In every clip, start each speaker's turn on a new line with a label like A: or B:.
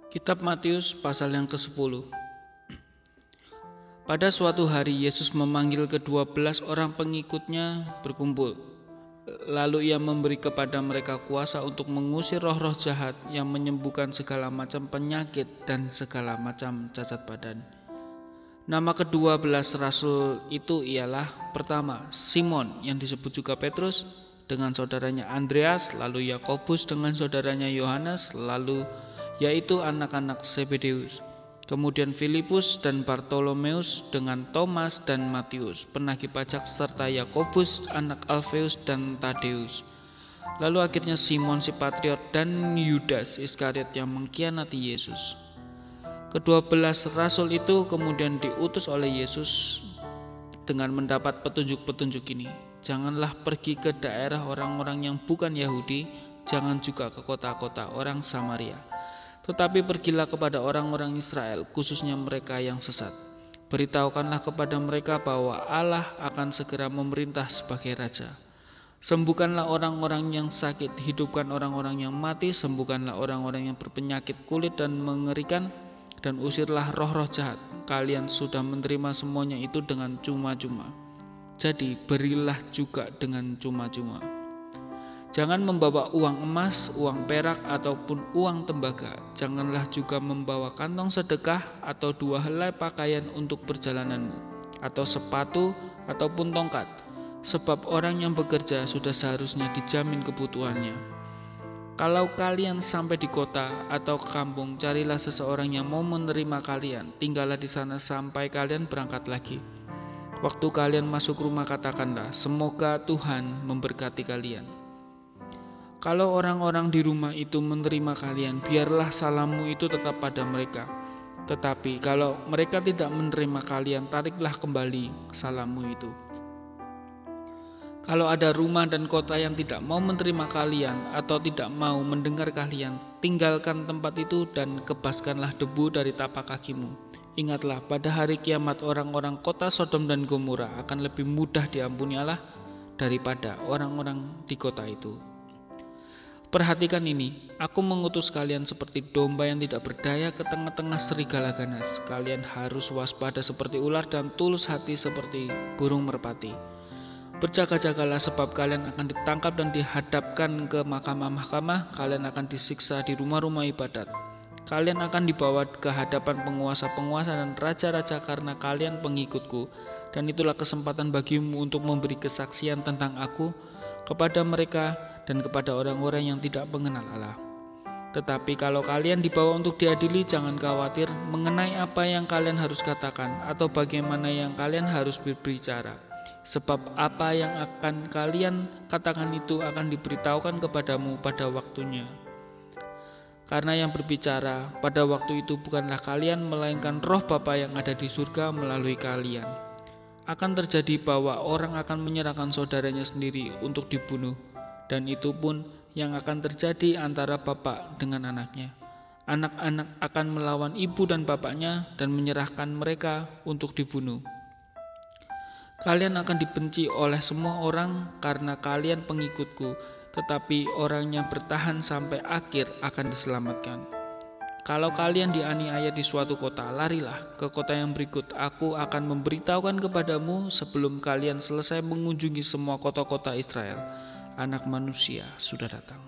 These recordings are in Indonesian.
A: Kitab Matius pasal yang ke-10. Pada suatu hari Yesus memanggil ke-12 orang pengikutnya berkumpul. Lalu ia memberi kepada mereka kuasa untuk mengusir roh-roh jahat yang menyembuhkan segala macam penyakit dan segala macam cacat badan. Nama ke-12 rasul itu ialah: pertama, Simon yang disebut juga Petrus dengan saudaranya Andreas, lalu Yakobus dengan saudaranya Yohanes, lalu yaitu anak-anak Zebedeus. Kemudian Filipus dan Bartolomeus dengan Thomas dan Matius, penagih pajak, serta Yakobus anak Alfeus dan Tadeus. Lalu akhirnya Simon si Patriot dan Yudas Iskariot yang mengkhianati Yesus. Ke-12 rasul itu kemudian diutus oleh Yesus dengan mendapat petunjuk-petunjuk ini: janganlah pergi ke daerah orang-orang yang bukan Yahudi, jangan juga ke kota-kota orang Samaria, tetapi pergilah kepada orang-orang Israel, khususnya mereka yang sesat. Beritahukanlah kepada mereka bahwa Allah akan segera memerintah sebagai Raja. Sembuhkanlah orang-orang yang sakit, hidupkan orang-orang yang mati, sembuhkanlah orang-orang yang berpenyakit kulit dan mengerikan, dan usirlah roh-roh jahat. Kalian sudah menerima semuanya itu dengan cuma-cuma, jadi berilah juga dengan cuma-cuma. Jangan membawa uang emas, uang perak, ataupun uang tembaga. Janganlah juga membawa kantong sedekah atau 2 helai pakaian untuk perjalananmu, atau sepatu ataupun tongkat, sebab orang yang bekerja sudah seharusnya dijamin kebutuhannya. Kalau kalian sampai di kota atau kampung, carilah seseorang yang mau menerima kalian, tinggallah di sana sampai kalian berangkat lagi. Waktu kalian masuk rumah, katakanlah, semoga Tuhan memberkati kalian. Kalau orang-orang di rumah itu menerima kalian, biarlah salammu itu tetap pada mereka. Tetapi kalau mereka tidak menerima kalian, tariklah kembali salammu itu. Kalau ada rumah dan kota yang tidak mau menerima kalian atau tidak mau mendengar kalian, tinggalkan tempat itu dan kebaskanlah debu dari tapak kakimu. Ingatlah, pada hari kiamat orang-orang kota Sodom dan Gomora akan lebih mudah diampuni Allah daripada orang-orang di kota itu. Perhatikan ini, aku mengutus kalian seperti domba yang tidak berdaya ke tengah-tengah serigala ganas. Kalian harus waspada seperti ular dan tulus hati seperti burung merpati. Berjaga-jagalah, sebab kalian akan ditangkap dan dihadapkan ke mahkamah-mahkamah. Kalian akan disiksa di rumah-rumah ibadat. Kalian akan dibawa ke hadapan penguasa-penguasa dan raja-raja karena kalian pengikutku. Dan itulah kesempatan bagimu untuk memberi kesaksian tentang aku kepada mereka dan kepada orang-orang yang tidak mengenal Allah. Tetapi kalau kalian dibawa untuk diadili, jangan khawatir mengenai apa yang kalian harus katakan atau bagaimana yang kalian harus berbicara. Sebab apa yang akan kalian katakan itu akan diberitahukan kepadamu pada waktunya. Karena yang berbicara pada waktu itu bukanlah kalian, melainkan Roh Bapa yang ada di surga melalui kalian. Akan terjadi bahwa orang akan menyerahkan saudaranya sendiri untuk dibunuh, dan itu pun yang akan terjadi antara bapak dengan anaknya. Anak-anak akan melawan ibu dan bapaknya dan menyerahkan mereka untuk dibunuh. Kalian akan dibenci oleh semua orang karena kalian pengikutku, tetapi orang yang bertahan sampai akhir akan diselamatkan. Kalau kalian dianiaya di suatu kota, larilah ke kota yang berikut. Aku akan memberitahukan kepadamu sebelum kalian selesai mengunjungi semua kota-kota Israel. Anak manusia sudah datang.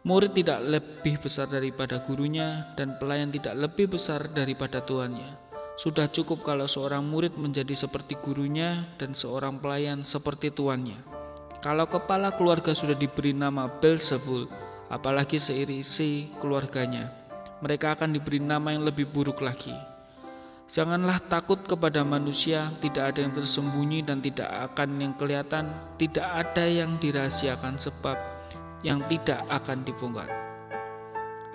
A: Murid tidak lebih besar daripada gurunya, dan pelayan tidak lebih besar daripada tuannya. Sudah cukup kalau seorang murid menjadi seperti gurunya dan seorang pelayan seperti tuannya. Kalau kepala keluarga sudah diberi nama Beelzebul, apalagi seisi keluarganya, mereka akan diberi nama yang lebih buruk lagi. Janganlah takut kepada manusia, tidak ada yang tersembunyi dan tidak akan yang kelihatan, tidak ada yang dirahasiakan sebab yang tidak akan dibongkar.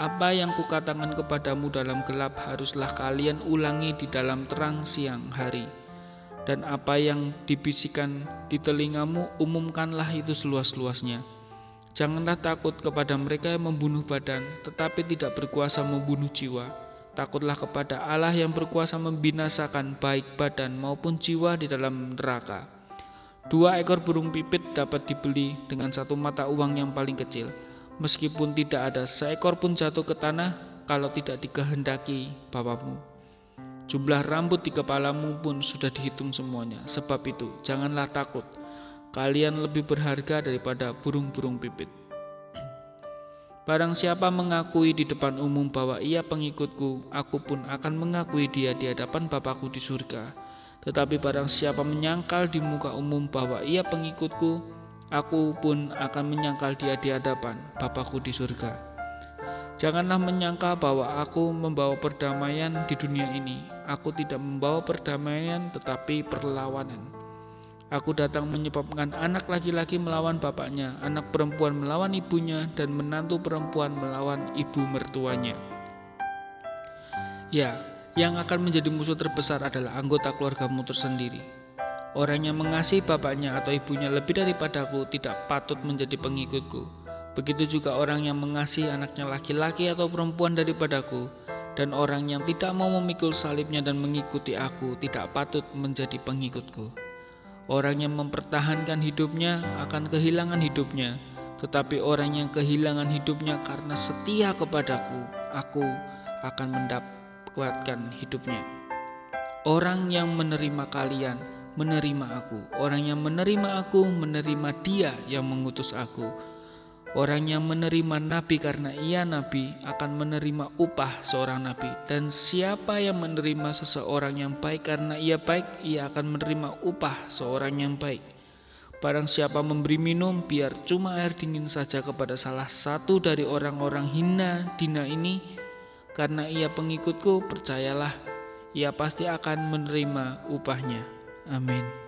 A: Apa yang kukatakan kepadamu dalam gelap, haruslah kalian ulangi di dalam terang siang hari. Dan apa yang dibisikkan di telingamu, umumkanlah itu seluas-luasnya. Janganlah takut kepada mereka yang membunuh badan, tetapi tidak berkuasa membunuh jiwa. Takutlah kepada Allah yang berkuasa membinasakan baik badan maupun jiwa di dalam neraka. 2 ekor burung pipit dapat dibeli dengan 1 mata uang yang paling kecil. Meskipun tidak ada seekor pun jatuh ke tanah kalau tidak dikehendaki Bapamu. Jumlah rambut di kepalamu pun sudah dihitung semuanya. Sebab itu, janganlah takut. Kalian lebih berharga daripada burung-burung pipit. Barang siapa mengakui di depan umum bahwa ia pengikutku, aku pun akan mengakui dia di hadapan Bapakku di surga. Tetapi barang siapa menyangkal di muka umum bahwa ia pengikutku, aku pun akan menyangkal dia di hadapan Bapakku di surga. Janganlah menyangka bahwa aku membawa perdamaian di dunia ini. Aku tidak membawa perdamaian tetapi perlawanan. Aku datang menyebabkan anak laki-laki melawan bapaknya, anak perempuan melawan ibunya, dan menantu perempuan melawan ibu mertuanya. Ya, yang akan menjadi musuh terbesar adalah anggota keluargamu tersendiri. Orang yang mengasihi bapaknya atau ibunya lebih daripadaku tidak patut menjadi pengikutku. Begitu juga orang yang mengasihi anaknya laki-laki atau perempuan daripadaku, dan orang yang tidak mau memikul salibnya dan mengikuti aku tidak patut menjadi pengikutku. Orang yang mempertahankan hidupnya akan kehilangan hidupnya, tetapi orang yang kehilangan hidupnya karena setia kepadaku, aku akan mendapatkan hidupnya. Orang yang menerima kalian menerima aku, orang yang menerima aku menerima Dia yang mengutus aku. Orang yang menerima nabi karena ia nabi akan menerima upah seorang nabi, dan siapa yang menerima seseorang yang baik karena ia baik, ia akan menerima upah seorang yang baik. Barang siapa memberi minum biar cuma air dingin saja kepada salah satu dari orang-orang hina dina ini, karena ia pengikutku, percayalah, ia pasti akan menerima upahnya. Amin.